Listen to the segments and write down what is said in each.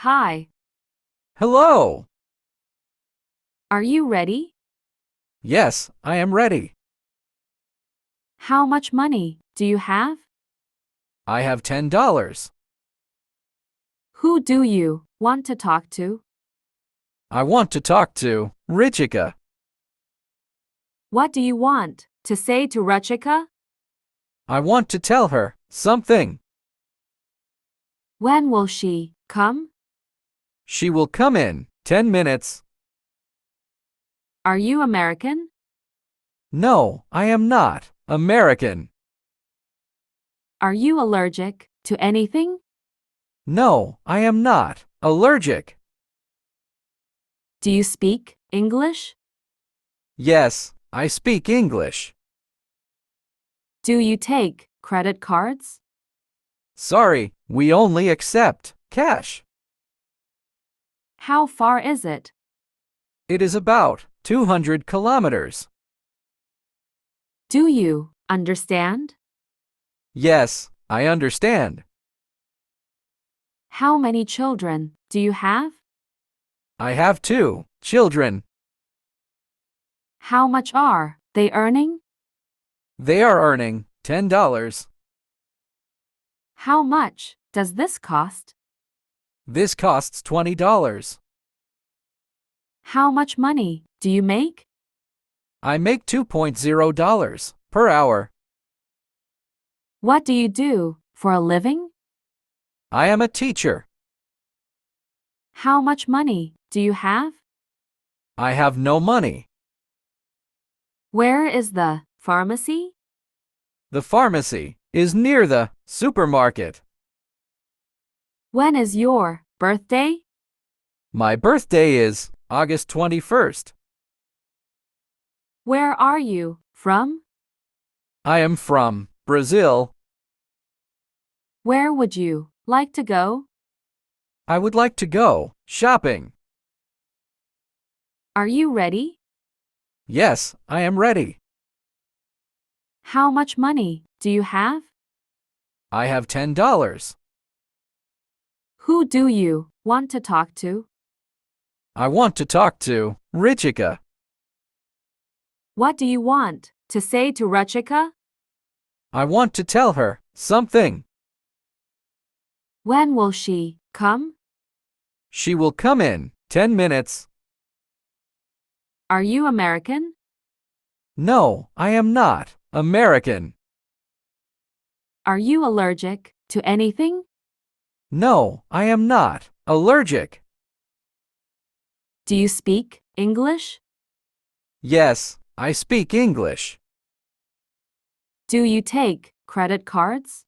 Hi, Hello. are you ready? Yes, I am ready. How much money do you have? I have $10. Who do you want to talk to? I want to talk to Richika. What do you want to say to Ruchika? I want to tell her something. When will she come? She will come in 10 minutes. Are you American? No, I am not American. Are you allergic to anything? No, I am not allergic. Do you speak English? Yes, I speak English. Do you take credit cards? Sorry, we only accept cash. How far is it? It is about 200 kilometers. Do you understand? Yes, I understand. How many children do you have? I have 2 children. How much are they earning? They are earning $10. How much does this cost? This costs $20. How much money do you make? I make $2.0 per hour. What do you do for a living? I am a teacher. How much money do you have? I have no money. Where is the pharmacy? The pharmacy is near the supermarket. When is your birthday? My birthday is August 21st. Where are you from? I am from Brazil. Where would you like to go? I would like to go shopping. Are you ready? Yes, I am ready. How much money do you have? I have $10. Who do you want to talk to? I want to talk to Richika. What do you want to say to Ruchika? I want to tell her something. When will she come? She will come in 10 minutes. Are you American? No, I am not American. Are you allergic to anything? No, I am not allergic. Do you speak English? Yes, I speak English. Do you take credit cards?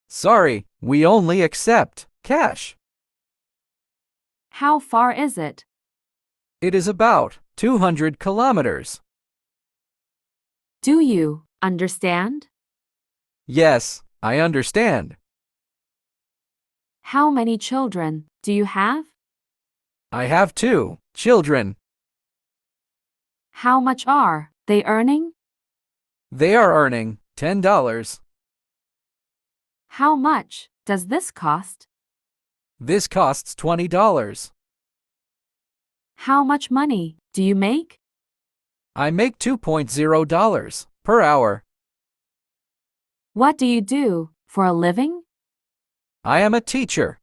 Sorry, we only accept cash. How far is it? It is about 200 kilometers. Do you understand? Yes, I understand. How many children do you have? I have 2 children. How much are they earning? They are earning $10. How much does this cost? This costs $20. How much money do you make? I make $2.0 per hour. What do you do for a living? I am a teacher.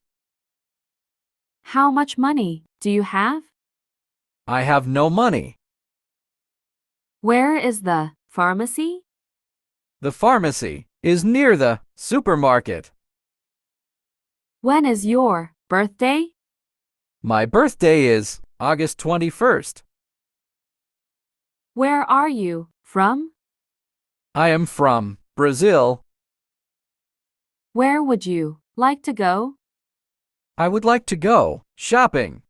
How much money do you have? I have no money. Where is the pharmacy? The pharmacy is near the supermarket. When is your birthday? My birthday is August 21st. Where are you from? I am from Brazil. Where would you like to go? I would like to go shopping.